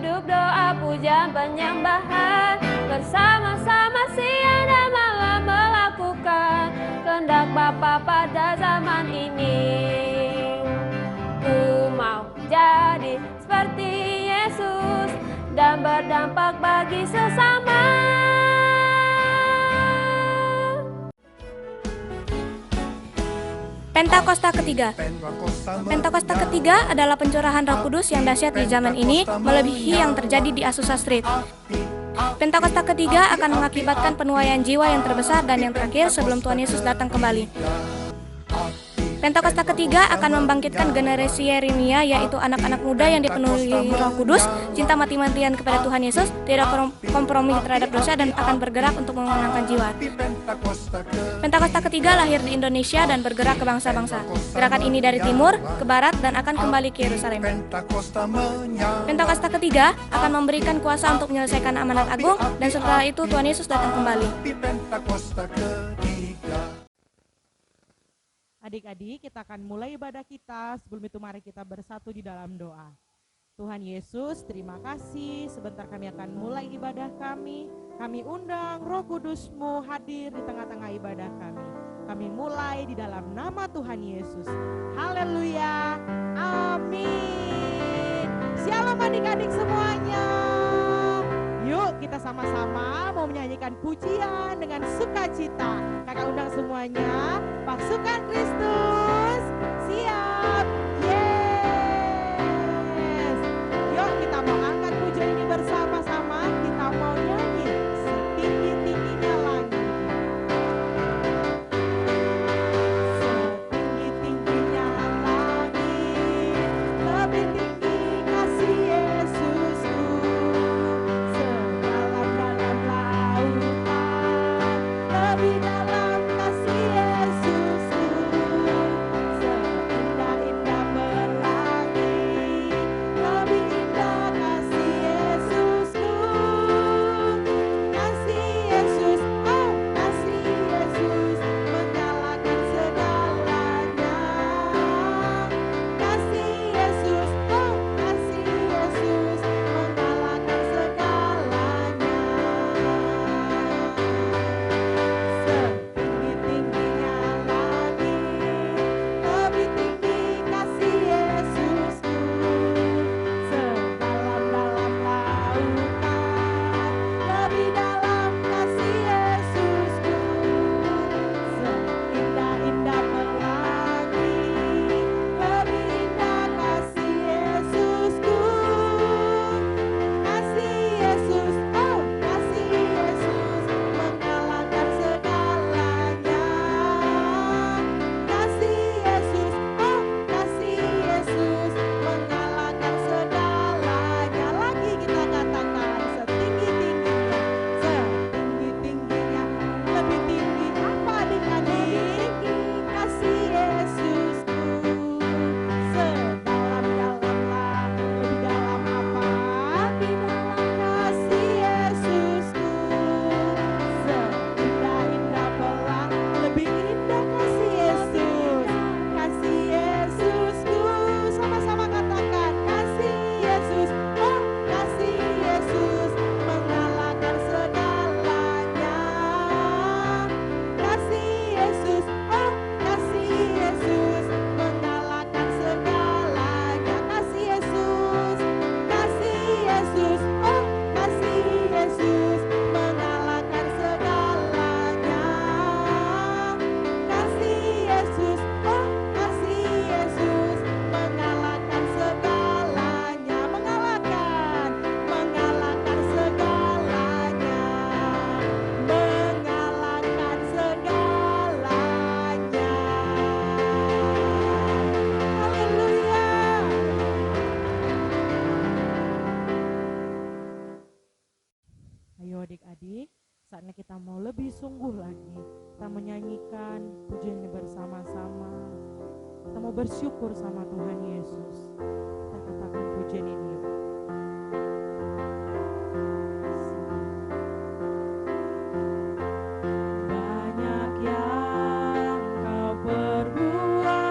hidup doa pujian penyembahan, bersama-sama siang dan malam melakukan kehendak Bapa pada zaman ini. Ku mau jadi seperti Yesus dan berdampak bagi sesama. Pentakosta ketiga. Pentakosta ketiga adalah pencurahan Roh Kudus yang dahsyat di zaman ini, melebihi yang terjadi di Azusa Street. Pentakosta ketiga akan mengakibatkan penuaian jiwa yang terbesar dan yang terakhir sebelum Tuhan Yesus datang kembali. Pentakosta ketiga akan membangkitkan generasi Yeremia, yaitu anak-anak muda yang dipenuhi Roh Kudus, cinta mati-matian kepada Tuhan Yesus, tidak kompromi terhadap dosa, dan akan bergerak untuk memenangkan jiwa. Pentakosta ketiga lahir di Indonesia dan bergerak ke bangsa-bangsa. Gerakan ini dari timur ke barat dan akan kembali ke Yerusalem. Pentakosta ketiga akan memberikan kuasa untuk menyelesaikan amanat agung, dan setelah itu Tuhan Yesus datang kembali. Adik-adik, kita akan mulai ibadah kita. Sebelum itu mari kita bersatu di dalam doa. Tuhan Yesus, terima kasih. Sebentar kami akan mulai ibadah kami. Kami undang Roh Kudus-Mu hadir di tengah-tengah ibadah kami. Kami mulai di dalam nama Tuhan Yesus. Haleluya. Amin. Shalom adik-adik semuanya. Yuk kita sama-sama mau menyanyikan pujian dengan sukacita. Kakak undang semuanya, pasukan Kristus, siap, yes. Yuk kita mau angkat pujian ini bersama-sama, kita mau nyanyi setinggi-tingginya langit. Setinggi-tingginya langit, lebih tinggi kasih Yesusku. Sedalam-dalam lautan, lebih dalam kasih Yesusku. Seindah-indah pelangi, lebih indah kasih Yesusku. Kasih Yesus, oh kasih Yesus, menyalakan segalanya. Kasih Yesus, oh kasih Yesus, mengalahkan segalanya. Setinggi-tingginya langit, lebih tinggi kasih Yesusku. Sedalam-dalam lautan, lebih dalam kasih Yesusku. Seindah-indah pelangi, lebih indah kasih Yesusku. Kasih Yesus, oh kasih Yesus, mengalahkan segalanya. Kasih Yesus, oh kasih Yesus, mengalahkan segalanya. Lagi kita katakan setinggi-tingginya, setinggi-tingginya, lebih tinggi apa adik-adik? Kasih Yesusku. Sedalam-dalam, lebih dalam apa? Di dalam kasih Yesusku. Seindah-indah pelang, lebih indah kasih Yesus. Kasih Yesusku. Sama-sama katakan kasih Yesus. Oh kasih Yesus, mengalahkan segalanya. Kasih Yesus, oh kasih Yesus, mengalahkan segalanya. Kasih Yesus, oh kasih Yesus, mengalahkan segalanya. Kasih Yesus, oh kasih Yesus, mengalahkan segalanya. Mengalahkan segalanya. Mengalahkan segalanya. Haleluya. Ayo adik-adik, saatnya kita mau lebih sungguh lagi. Kita menyanyikan pujian ini bersama-sama. Kita mau bersyukur sama Tuhan Yesus. Kita katakan pujian ini yuk. Banyak yang kau perbuat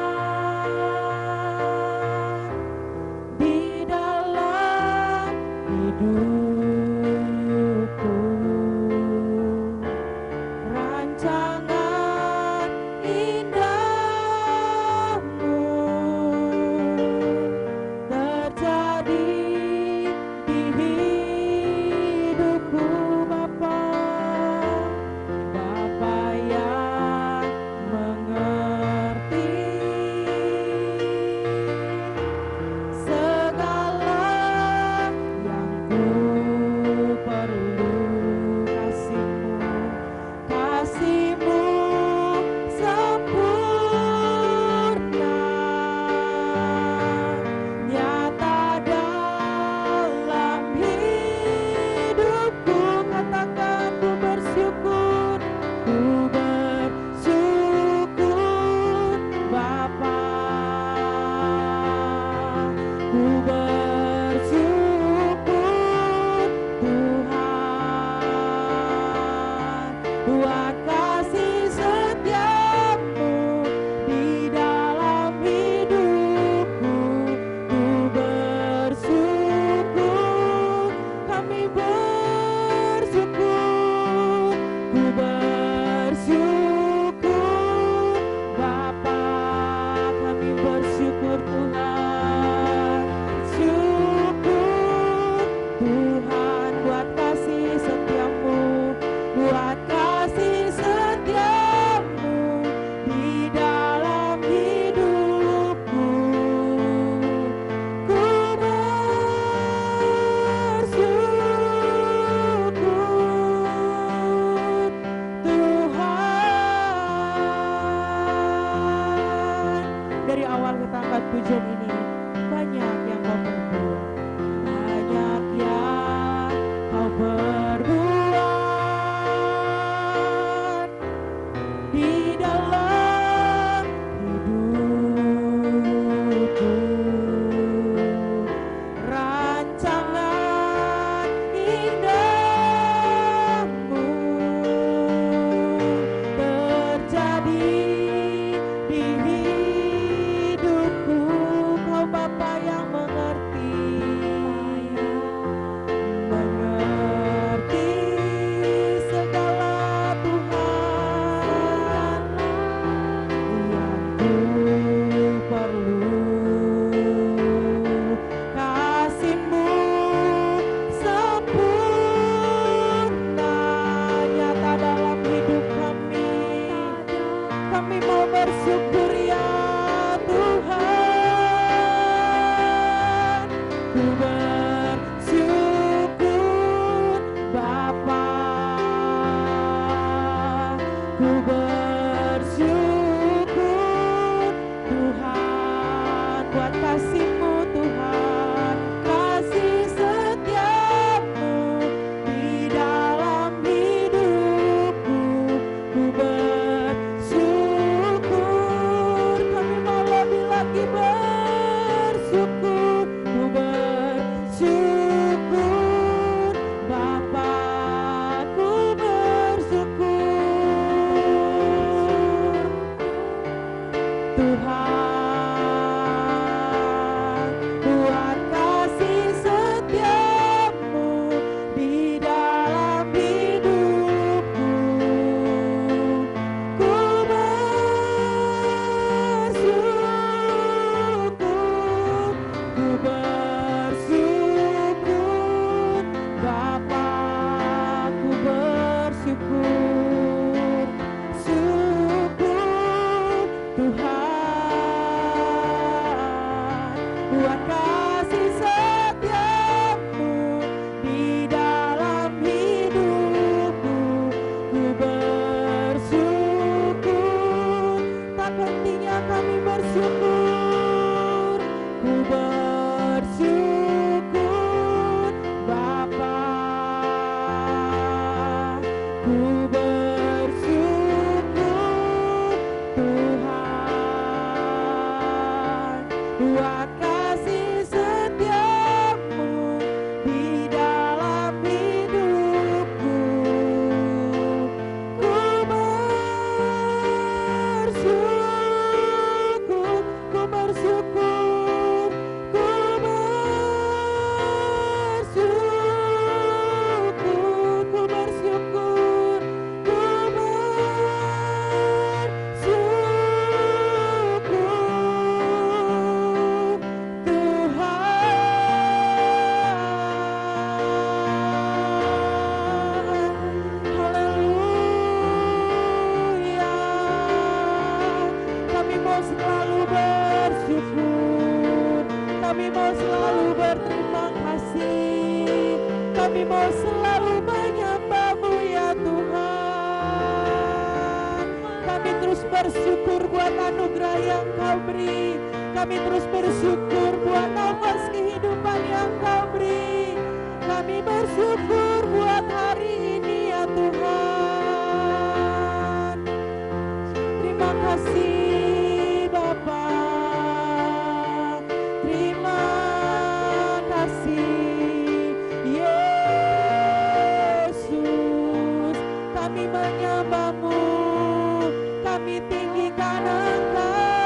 di dalam hidupku. Rancangan indahmu terjadi di hidupku, Bapa. Bapa yang mengerti segala yang ku Kami mau selalu menyembah-Mu ya Tuhan. Kami terus bersyukur buat anugerah yang Kau beri. Kami terus bersyukur buat nafas kehidupan yang Kau beri. Kami bersyukur buat hari ini ya Tuhan. Terima kasih Bapa. Terima kasih Yesus. Kami menyembah-Mu. Kami tinggikan Engkau.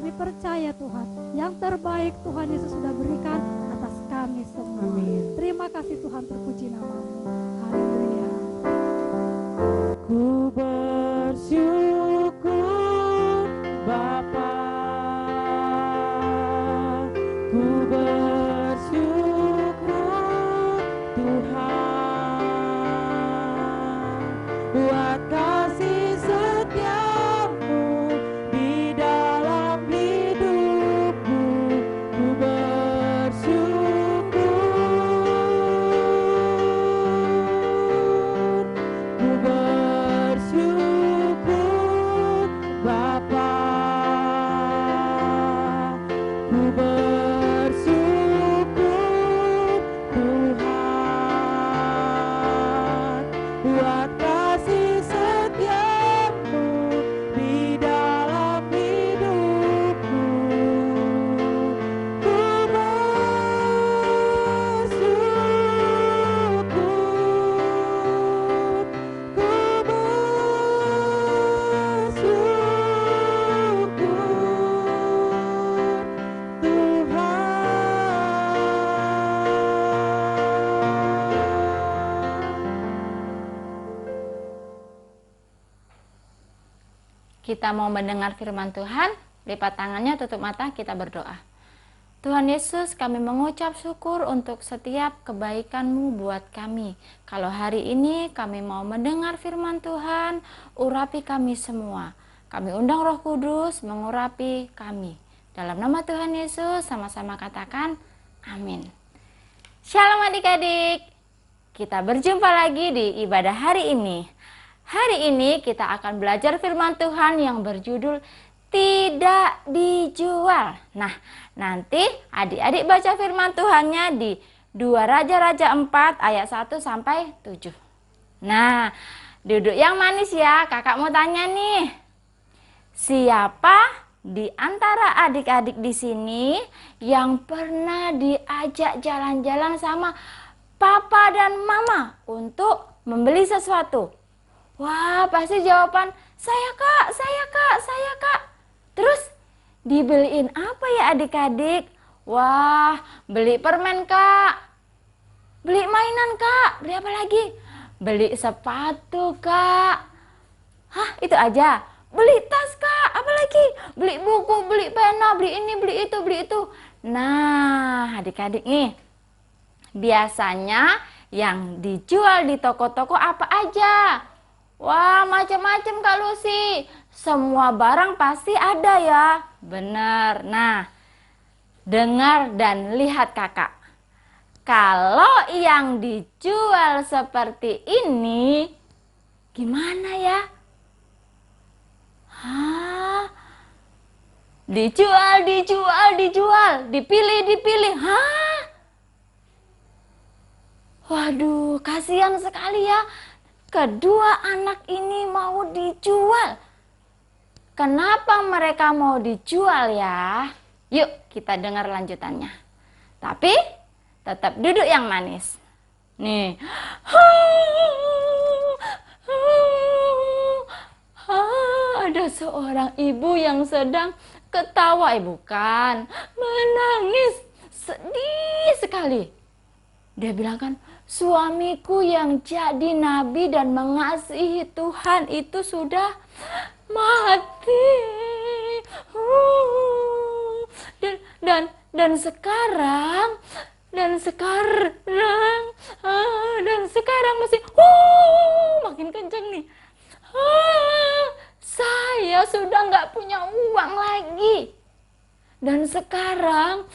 Kami percaya Tuhan, yang terbaik Tuhan Yesus sudah berikan atas kami semua. Amin. kasih Tuhan, terpuji namamu. Haleluya. Ku bersyukur Bapa, ku bersyukur Tuhan, buat kasih setiamu di dalam hidupku. Ku bersyukur Bapa, ku bersyukur Tuhan, buat kasih setiamu di dalam hidupku. Ku bersyukur, ku Kita mau mendengar firman Tuhan, lipat tangannya, tutup mata, kita berdoa. Tuhan Yesus, kami mengucap syukur untuk setiap kebaikan-Mu buat kami. Kalau hari ini kami mau mendengar firman Tuhan, urapi kami semua. Kami undang Roh Kudus mengurapi kami. Dalam nama Tuhan Yesus, sama-sama katakan amin. Shalom adik-adik, kita berjumpa lagi di ibadah hari ini. Hari ini kita akan belajar firman Tuhan yang berjudul tidak dijual. Nah, nanti adik-adik baca firman Tuhannya di 2 Raja-Raja 4 ayat 1 sampai 7. Nah, duduk yang manis ya, kakak mau tanya nih. Siapa di antara adik-adik di sini yang pernah diajak jalan-jalan sama papa dan mama untuk membeli sesuatu? Wah, pasti jawaban saya kak, saya kak, saya kak. Terus dibeliin apa ya adik-adik? Wah, beli permen kak, beli mainan kak, beli apa lagi? Beli sepatu kak. Hah, itu aja? Beli tas kak, apa lagi? Beli buku, beli pena, beli ini, beli itu, beli itu. Nah, adik-adik nih, biasanya yang dijual di toko-toko apa aja? Wah, macam-macam Kak Lucy. Semua barang pasti ada ya. Benar. Nah, dengar dan lihat kakak. Kalau yang dijual seperti ini, gimana ya? Hah? Dijual, dijual, dijual. Dipilih, dipilih. Hah? Waduh, kasihan sekali ya. Kedua anak ini mau dijual. Kenapa mereka mau dijual ya? Yuk kita dengar lanjutannya. Tapi tetap duduk yang manis. Nih. Ada seorang ibu yang sedang ketawa, bukan, menangis sedih sekali. Dia bilang kan, suamiku yang jadi nabi dan mengasihi Tuhan itu sudah mati. Dan sekarang masih makin kencang nih. Saya sudah nggak punya uang lagi. Dan sekarang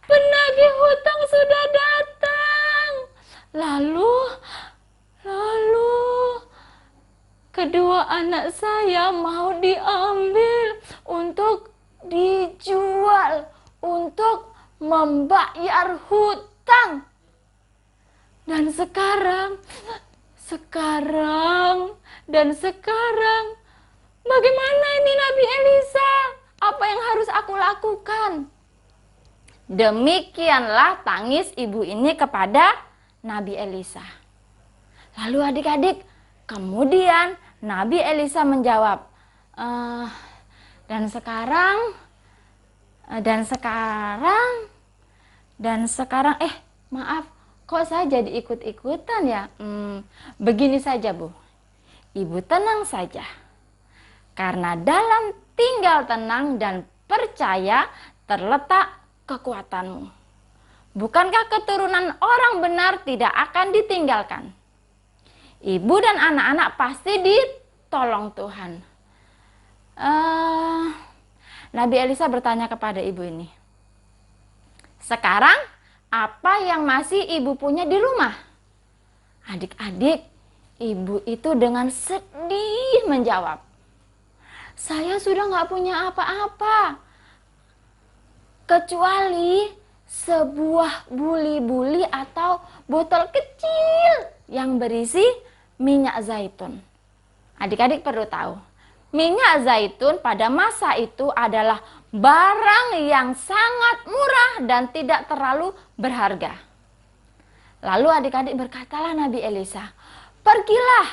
penagih hutang sudah datang. Lalu kedua anak saya mau diambil untuk dijual untuk membayar hutang. Dan sekarang bagaimana ini Nabi Elisa? Apa yang harus aku lakukan? Demikianlah tangis ibu ini kepada Nabi Elisa. Lalu adik-adik, kemudian Nabi Elisa menjawab, dan sekarang Dan sekarang maaf, kok saya jadi ikut-ikutan ya? Begini saja Bu, Ibu tenang saja. Karena dalam tinggal tenang dan percaya terletak kekuatanmu. Bukankah keturunan orang benar tidak akan ditinggalkan? Ibu dan anak-anak pasti ditolong Tuhan. Nabi Elisa bertanya kepada ibu ini, sekarang apa yang masih ibu punya di rumah? Adik-adik, ibu itu dengan sedih menjawab, saya sudah nggak punya apa-apa, kecuali sebuah buli-buli atau botol kecil yang berisi minyak zaitun. Adik-adik perlu tahu, minyak zaitun pada masa itu adalah barang yang sangat murah dan tidak terlalu berharga. Lalu adik-adik berkatalah Nabi Elisa, pergilah,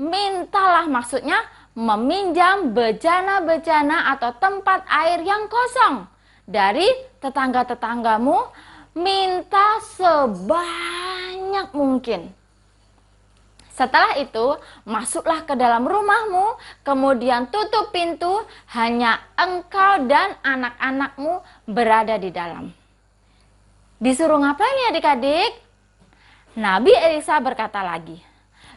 mintalah, maksudnya meminjam bejana-bejana atau tempat air yang kosong dari tetangga-tetanggamu, minta sebanyak mungkin. Setelah itu, masuklah ke dalam rumahmu, kemudian tutup pintu, hanya engkau dan anak-anakmu berada di dalam. Disuruh ngapain ya adik-adik? Nabi Elisa berkata lagi,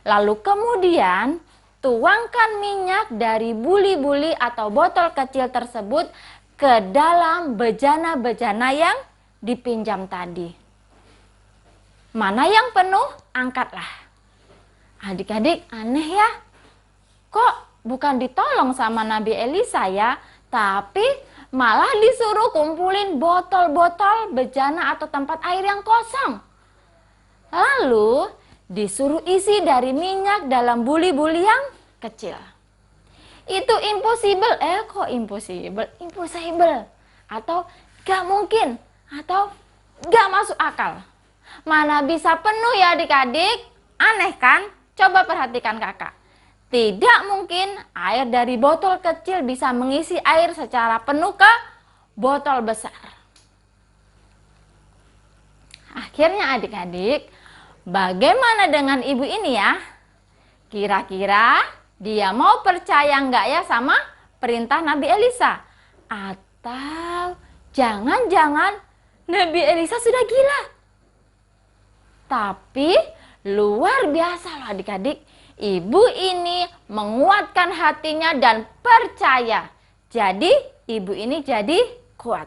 lalu kemudian tuangkan minyak dari buli-buli atau botol kecil tersebut ke dalam bejana-bejana yang dipinjam tadi. Mana yang penuh, angkatlah. Adik-adik, aneh ya, kok bukan ditolong sama Nabi Elisa ya, tapi malah disuruh kumpulin botol-botol bejana atau tempat air yang kosong. Lalu disuruh isi dari minyak dalam buli-buli yang kecil. Itu impossible, kok impossible? Impossible, atau gak mungkin, atau gak masuk akal. Mana bisa penuh ya adik-adik, aneh kan? Coba perhatikan kakak. Tidak mungkin air dari botol kecil bisa mengisi air secara penuh ke botol besar. Akhirnya adik-adik, bagaimana dengan ibu ini ya? Kira-kira dia mau percaya nggak ya sama perintah Nabi Elisa? Atau jangan-jangan Nabi Elisa sudah gila? Tapi luar biasa loh adik-adik, ibu ini menguatkan hatinya dan percaya. Jadi ibu ini jadi kuat.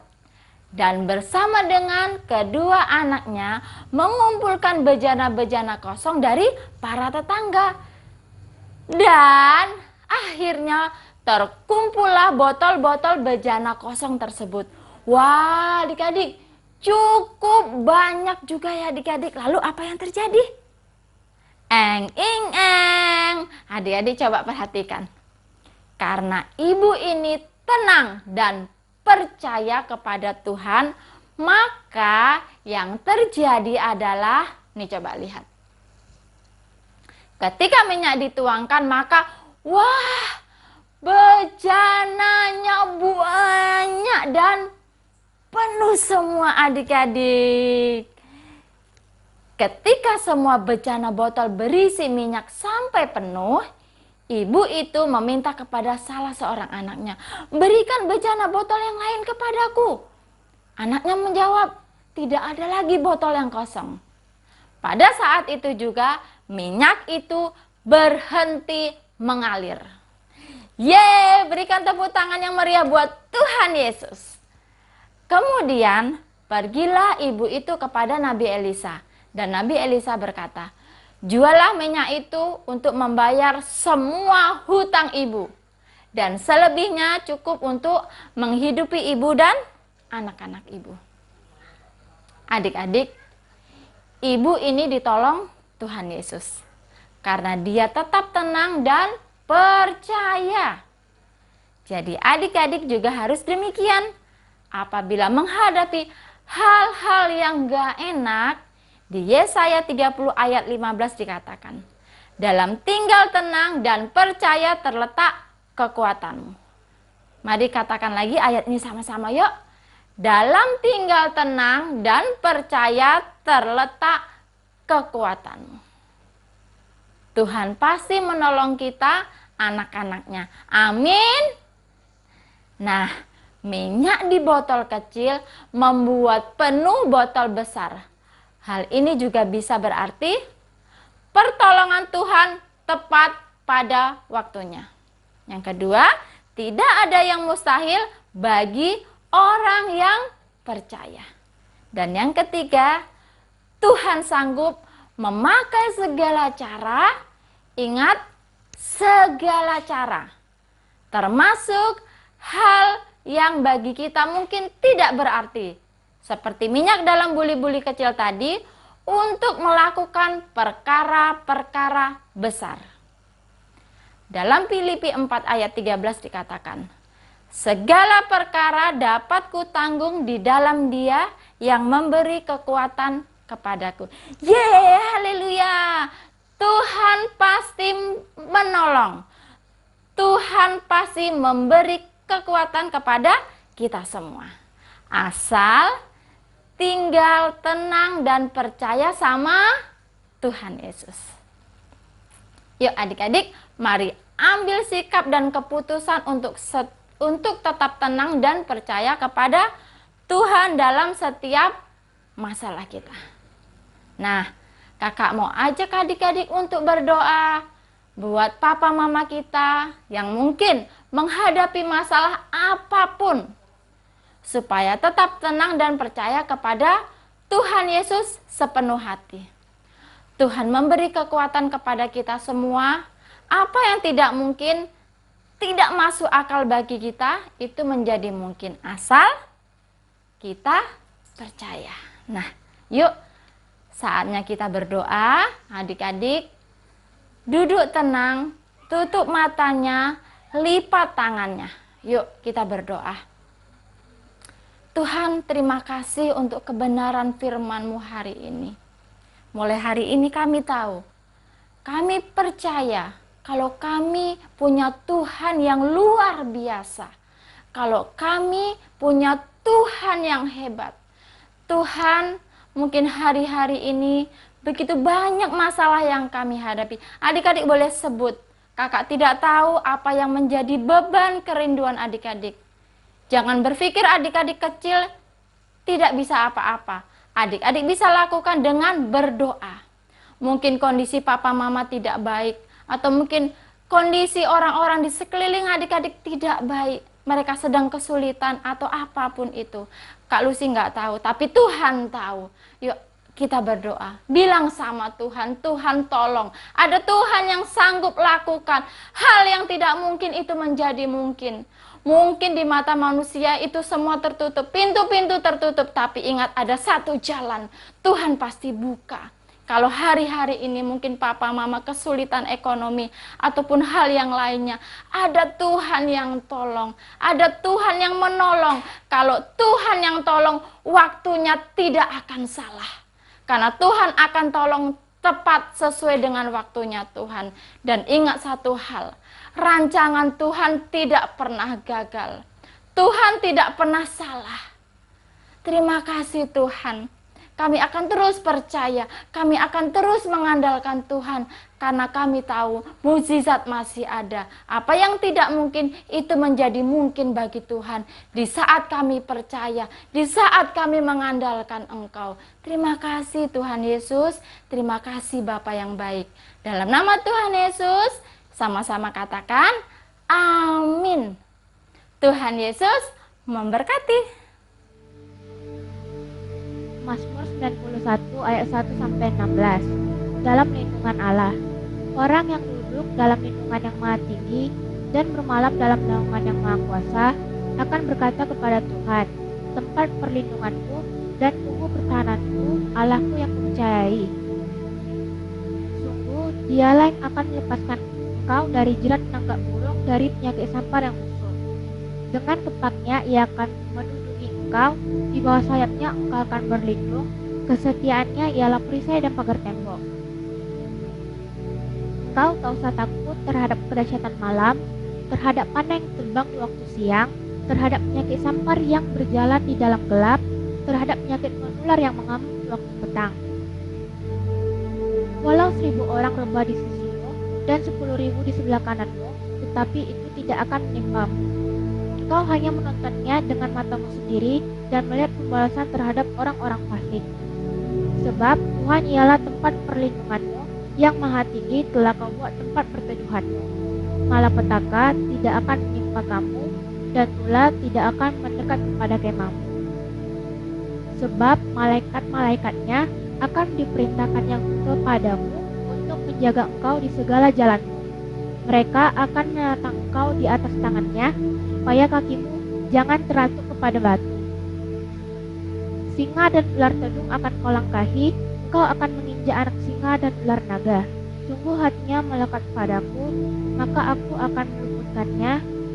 Dan bersama dengan kedua anaknya mengumpulkan bejana-bejana kosong dari para tetangga. Dan akhirnya terkumpullah botol-botol bejana kosong tersebut. Wah adik-adik, cukup banyak juga ya adik-adik. Lalu apa yang terjadi? Eng, ing, eng. Adik-adik coba perhatikan. Karena ibu ini tenang dan percaya kepada Tuhan, maka yang terjadi adalah, nih coba lihat. Ketika minyak dituangkan, maka wah, bejananya banyak dan penuh semua adik-adik. Ketika semua bejana botol berisi minyak sampai penuh, ibu itu meminta kepada salah seorang anaknya, berikan bejana botol yang lain kepadaku. Anaknya menjawab, tidak ada lagi botol yang kosong. Pada saat itu juga minyak itu berhenti mengalir. Yeay, berikan tepuk tangan yang meriah buat Tuhan Yesus. Kemudian pergilah ibu itu kepada Nabi Elisa. Dan Nabi Elisa berkata, jualah minyak itu untuk membayar semua hutang ibu. Dan selebihnya cukup untuk menghidupi ibu dan anak-anak ibu. Adik-adik, ibu ini ditolong Tuhan Yesus. Karena dia tetap tenang dan percaya. Jadi adik-adik juga harus demikian. Apabila menghadapi hal-hal yang gak enak, di Yesaya 30 ayat 15 dikatakan, dalam tinggal tenang dan percaya terletak kekuatanmu. Mari katakan lagi ayat ini sama-sama yuk. Dalam tinggal tenang dan percaya terletak kekuatanmu. Tuhan pasti menolong kita, anak-anaknya. Amin. Nah, minyak di botol kecil membuat penuh botol besar. Hal ini juga bisa berarti pertolongan Tuhan tepat pada waktunya. Yang kedua, tidak ada yang mustahil bagi orang yang percaya. Dan yang ketiga, Tuhan sanggup memakai segala cara. Ingat, segala cara. Termasuk hal yang bagi kita mungkin tidak berarti. Seperti minyak dalam buli-buli kecil tadi, untuk melakukan perkara-perkara besar. Dalam Filipi 4 ayat 13 dikatakan, segala perkara dapat kutanggung di dalam Dia yang memberi kekuatan kepadaku. Haleluya. Tuhan pasti menolong. Tuhan pasti memberi kekuatan kepada kita semua. Asal tinggal tenang dan percaya sama Tuhan Yesus. Yuk adik-adik, mari ambil sikap dan keputusan untuk tetap tenang dan percaya kepada Tuhan dalam setiap masalah kita. Nah, kakak mau ajak adik-adik untuk berdoa buat papa mama kita yang mungkin menghadapi masalah apapun, supaya tetap tenang dan percaya kepada Tuhan Yesus sepenuh hati. Tuhan memberi kekuatan kepada kita semua. Apa yang tidak mungkin, tidak masuk akal bagi kita, itu menjadi mungkin asal kita percaya. Nah, yuk saatnya kita berdoa. Adik-adik duduk tenang, tutup matanya, lipat tangannya. Yuk kita berdoa. Tuhan, terima kasih untuk kebenaran firman-Mu hari ini. Mulai hari ini kami tahu, kami percaya kalau kami punya Tuhan yang luar biasa. Kalau kami punya Tuhan yang hebat. Tuhan, mungkin hari-hari ini begitu banyak masalah yang kami hadapi. Adik-adik boleh sebut, kakak tidak tahu apa yang menjadi beban kerinduan adik-adik. Jangan berpikir adik-adik kecil tidak bisa apa-apa. Adik-adik bisa lakukan dengan berdoa. Mungkin kondisi papa mama tidak baik, atau mungkin kondisi orang-orang di sekeliling adik-adik tidak baik. Mereka sedang kesulitan atau apapun itu. Kak Lucy nggak tahu, tapi Tuhan tahu. Yuk kita berdoa. Bilang sama Tuhan, Tuhan tolong. Ada Tuhan yang sanggup lakukan hal yang tidak mungkin itu menjadi mungkin. Mungkin di mata manusia itu semua tertutup, pintu-pintu tertutup, tapi ingat ada satu jalan, Tuhan pasti buka. Kalau hari-hari ini mungkin papa mama kesulitan ekonomi ataupun hal yang lainnya, ada Tuhan yang tolong, ada Tuhan yang menolong. Kalau Tuhan yang tolong, waktunya tidak akan salah. Karena Tuhan akan tolong tepat sesuai dengan waktunya Tuhan. Dan ingat satu hal, rancangan Tuhan tidak pernah gagal. Tuhan tidak pernah salah. Terima kasih Tuhan. Kami akan terus percaya, kami akan terus mengandalkan Tuhan. Karena kami tahu mukjizat masih ada. Apa yang tidak mungkin itu menjadi mungkin bagi Tuhan. Di saat kami percaya, di saat kami mengandalkan Engkau. Terima kasih Tuhan Yesus, terima kasih Bapa yang baik. Dalam nama Tuhan Yesus, sama-sama katakan, amin. Tuhan Yesus memberkati. Mazmur 91 ayat 1-16. Dalam lindungan Allah, orang yang duduk dalam lindungan yang maha tinggi dan bermalam dalam naungan yang maha kuasa akan berkata kepada Tuhan, tempat perlindunganku dan tubuh pertahananku, Allahku yang kupercayai. Sungguh dialah yang akan melepaskan engkau dari jerat penangkap burung, dari penyakit sampar yang busuk. Dengan kepaknya ia akan menduduki engkau, di bawah sayapnya engkau akan berlindung, kesetiaannya ialah perisai dan pagar tembok. Engkau tak usah takut terhadap kedahsyatan malam, terhadap panah yang terbang di waktu siang, terhadap penyakit sampar yang berjalan di dalam gelap, terhadap penyakit menular yang mengamuk di waktu petang. Walau 1000 orang rebah di sisimu dan 10.000 di sebelah kananmu, tetapi itu tidak akan menimpamu. Engkau hanya menontonnya dengan matamu sendiri dan melihat pembalasan terhadap orang-orang fasik. Sebab Tuhan ialah tempat perlindunganmu, yang maha tinggi telah kau buat tempat perteduhanmu. Malapetaka tidak akan menimpa kamu, dan ular tidak akan mendekat kepada kemahmu. Sebab malaikat-malaikatnya akan diperintahkannya kepadamu untuk menjaga engkau di segala jalanmu. Mereka akan menatang engkau di atas tangannya, supaya kakimu jangan teratup kepada batu. Singa dan ular tedung akan kau langkahi, engkau akan menginjak anak singa dan ular naga. Sungguh hatinya melekat padaku, maka aku akan meluputkannya,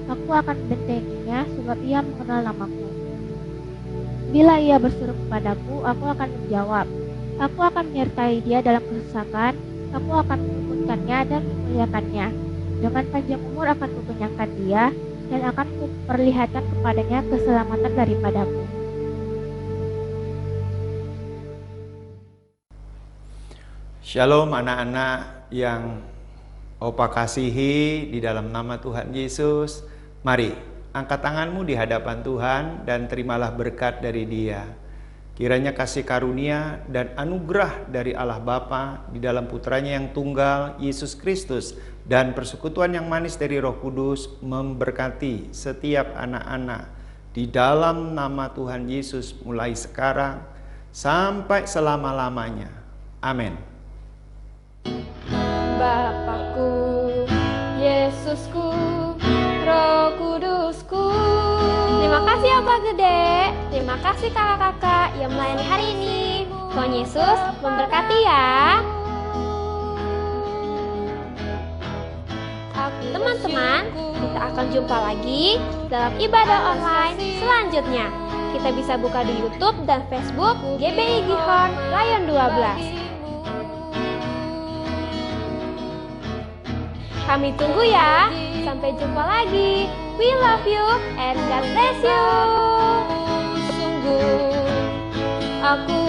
aku akan membentenginya, sebab ia mengenal namaku. Bila ia berseru kepadaku, aku akan menjawab. Aku akan menyertai dia dalam kesesakan, aku akan meluputkannya dan memuliakannya. Dengan panjang umur akan kukenyangkan dia, dan akan kuperlihatkan kepadanya keselamatan daripadaku. Shalom anak-anak yang Opa kasihi di dalam nama Tuhan Yesus. Mari angkat tanganmu di hadapan Tuhan dan terimalah berkat dari Dia. Kiranya kasih karunia dan anugerah dari Allah Bapa di dalam putranya yang tunggal, Yesus Kristus, dan persekutuan yang manis dari Roh Kudus memberkati setiap anak-anak di dalam nama Tuhan Yesus mulai sekarang sampai selama-lamanya. Amin. Bapakku, Yesusku, Roh Kudusku. Terima kasih Opa Gede, terima kasih kakak-kakak yang melayani hari ini. Tuhan Yesus memberkati ya. Teman-teman, kita akan jumpa lagi dalam ibadah online selanjutnya. Kita bisa buka di YouTube dan Facebook GBI Gihon Lion 12. Kami tunggu ya. Sampai jumpa lagi. We love you and God bless you. Sungguh aku